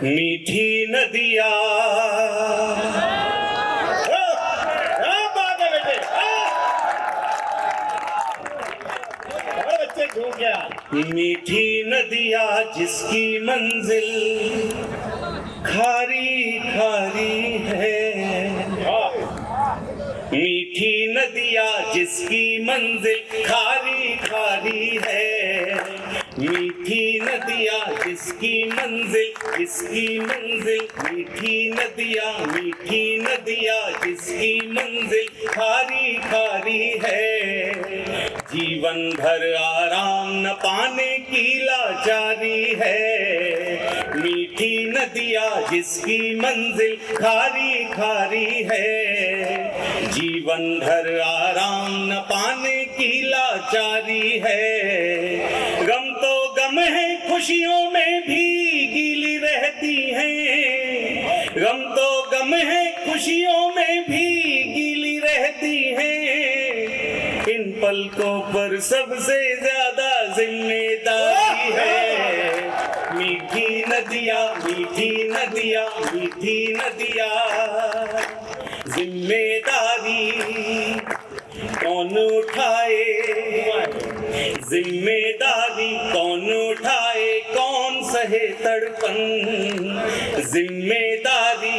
मीठी नदिया मीठी नदिया जिसकी मंजिल खारी खारी है। मीठी नदिया जिसकी मंजिल खारी खारी है। मीठी नदिया जिसकी मंजिल मीठी नदिया जिसकी मंजिल खारी खारी है। जीवन भर आराम न पाने की लाचारी है। मीठी नदिया जिसकी मंजिल खारी खारी है। जीवन भर आराम न पाने की लाचारी है। गम तो गम है खुशियों में भी गीली रहती है। गम तो गम है खुशियों में भी गीली रहती है। इन पलकों पर सबसे ज्यादा जिम्मेदारी है। मीठी नदिया जिम्मेदारी कौन उठाए। जिम्मेदारी कौन उठाए, कौन सहे तड़पन। जिम्मेदारी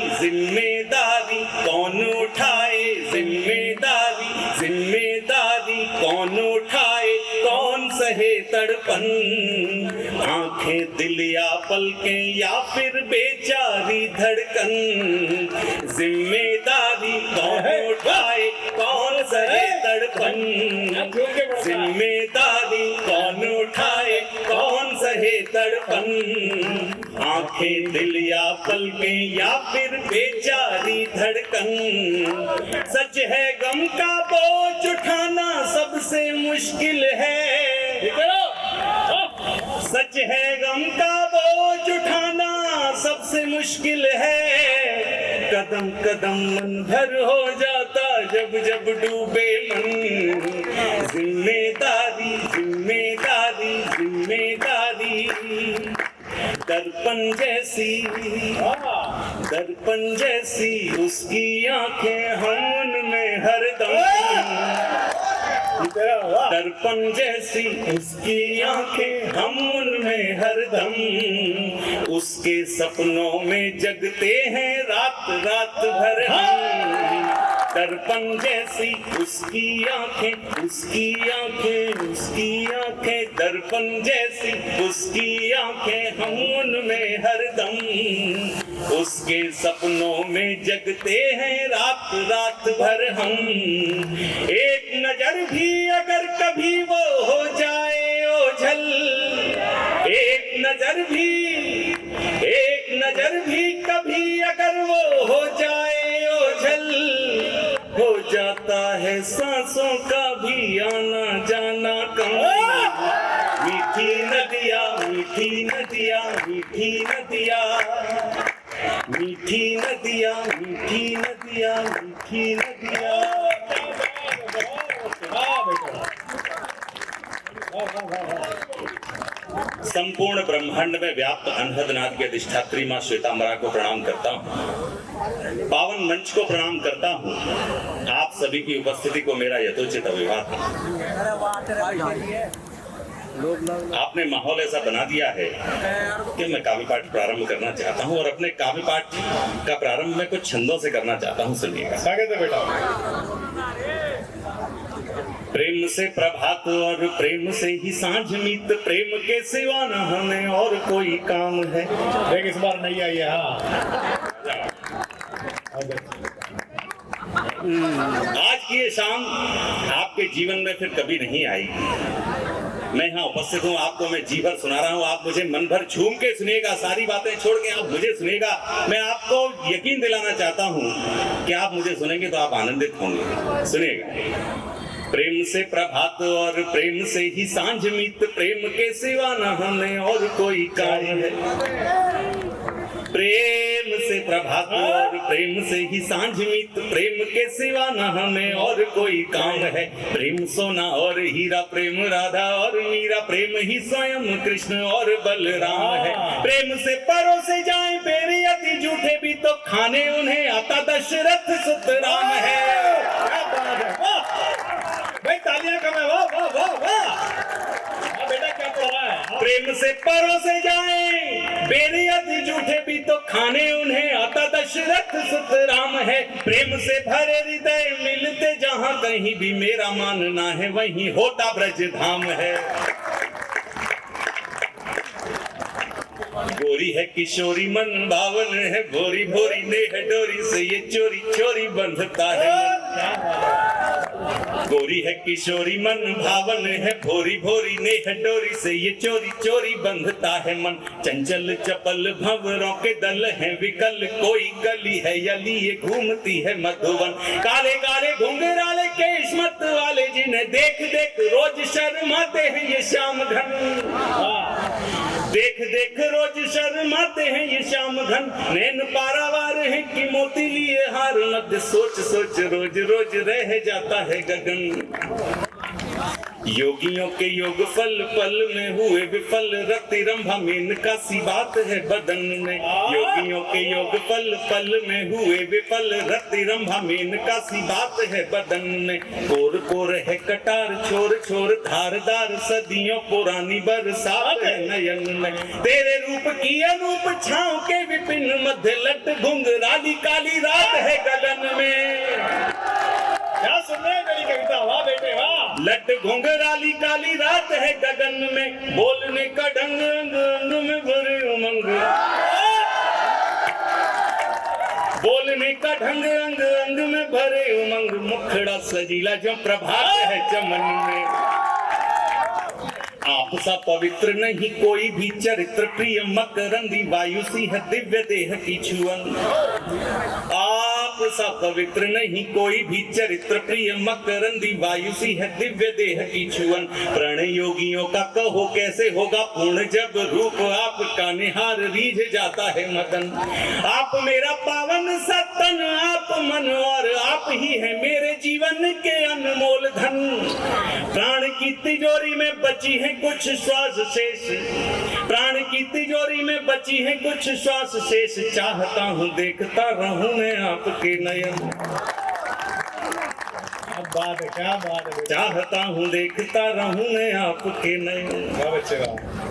कौन उठाए। जिम्मेदारी कौन उठाए, कौन सहे तड़पन। आंखें दिल या पलकें या फिर बेचारी धड़कन। जिम्मेदारी कौन उठाए, कौन सहे तड़पन। जिम्मेदारी कौन उठाए, कौन सहे तड़पन। आंखें दिल या पलकें या फिर बेचारी धड़कन। सच है गम का बोझ उठाना सबसे मुश्किल है। सच है गम का बोझ उठाना सबसे मुश्किल है। कदम कदम मन भर हो जाता जब जब डूबे मन। जिम्मेदारी दर्पण जैसी उसकी आंखें हम उनमें हरदम। दर्पण जैसी उसकी आंखें हम उनमें हरदम। उसके सपनों में जगते हैं रात रात भर हम। दर्पण जैसी उसकी आंखें दर्पण जैसी उसकी आंखें हम उनमें हरदम। उसके सपनों में जगते हैं रात रात भर हम। एक नजर भी अगर कभी वो हो जाए ओझल। एक नजर भी कभी अगर वो हो जाए ओझल। हो जाता है सांसों का भी आना जाना कम। मीठी नदिया संपूर्ण ब्रह्मांड में व्याप्त अनहदनाथ की अधिष्ठात्री मां श्वेतांबरा को प्रणाम करता हूँ। पावन मंच को प्रणाम करता हूँ। आप सभी की उपस्थिति को मेरा यथोचित अभिवादन। आपने माहौल ऐसा बना दिया है कि मैं काव्य पाठ प्रारंभ करना चाहता हूँ और अपने काव्य पाठ का प्रारंभ मैं कुछ छंदों से करना चाहता हूँ। सुनिएगा। स्वागत है बेटा। प्रेम से प्रभात और प्रेम से ही सांझ मीत। प्रेम के सिवा न हमें और कोई काम है। देख इस बार नहीं आई है। आज की ये शाम आपके जीवन में फिर कभी नहीं आएगी। मैं यहाँ उपस्थित हूँ, आपको मैं जी भर सुना रहा हूँ। आप मुझे मन भर झूम के सुनिएगा। सारी बातें छोड़ के आप मुझे सुनिएगा। मैं आपको यकीन दिलाना चाहता हूँ कि आप मुझे सुनेंगे तो आप आनंदित होंगे। सुनिएगा। प्रेम से प्रभात और प्रेम से ही सांझ मीत। प्रेम के सिवा न हमें और कोई कार्य है। प्रेम से प्रभात और प्रेम से ही सांझ मीत। प्रेम के सिवा न हमें और कोई काम है। प्रेम सोना और हीरा, प्रेम राधा और मीरा। प्रेम ही स्वयं कृष्ण और बलराम है। प्रेम से परोसे जाए खाने उन्हें आता दशरथ सुत राम है। क्या बात है, वाह भाई, तालियां कम है, वाह वाह वाह वाह। बेटा क्या पढ़ रहा है? प्रेम से परोसे जाए बेनियत झूठे भी तो खाने उन्हें आता दशरथ सुत राम है। प्रेम से भरे हृदय मिलते जहां कहीं भी मेरा मानना है वहीं होता ब्रज धाम है। गोरी है किशोरी मन भावन है, भोरी भोरी नेह डोरी से ये चोरी चोरी बंधता है मन। गोरी है किशोरी मन भावन है, भोरी भोरी नेह डोरी से ये चोरी चोरी बंधता है मन। चंचल चपल भंवरों के दल हैं विकल, कोई गली है यली ये घूमती है मधुवन। काले काले घुंघराले केश मत वाले जिन्हें देख देख रोज शर्माते हैं ये श्याम घन। देख देख रोज शर्माते हैं ये श्याम घन। नैन पारावार है कि मोती लिए हार मध्य सोच सोच रोज रोज रह जाता है गगन। योगियों के योग फल पल में हुए विफल, रति रंभा मेनका सी बात है बदन में। योगियों के योग फल पल में हुए विफल, रति रंभा मेनका सी बात है बदन में। कोर कोर है कटार छोर छोर धारदार, सदियों पुरानी बरसात है नयन में। तेरे रूप की अनूप छांव के विपिन मध्य लट घुंघराली काली रात है गगन में। क्या सुन रहे हैं मेरी कविता? वाह बेटे वाह। लट घुंघराली काली रात है गगन में, बोलने का ढंग अंग अंग में भरे उमंग। बोलने का ढंग अंग अंग में भरे उमंग, मुखड़ा सजीला जो प्रभात है चमन में। आप सा पवित्र नहीं कोई भी चरित्र, प्रिय मकरंदी वायु सी है दिव्य देह की छुअन। आप सा पवित्र नहीं कोई भी चरित्र, प्रिय मकरंदी वायु सी है दिव्य देह की छुअन। प्रणय योगियों का कहो कैसे होगा पूर्ण, जब रूप आपका निहार रीझ जाता है मदन। आप मेरा पावन सतन आप मन, और आप ही है मेरे जीवन के अनमोल धन। प्राण की तिजोरी में बची है कुछ श्वास शेष, प्राण की तिजोरी में बची है कुछ श्वास शेष। चाहता हूँ देखता रहूं मैं आपके नयन। क्या बात है, क्या बात है। चाहता हूँ देखता रहूं मैं आपके नयन। वाह बच्चे वाह।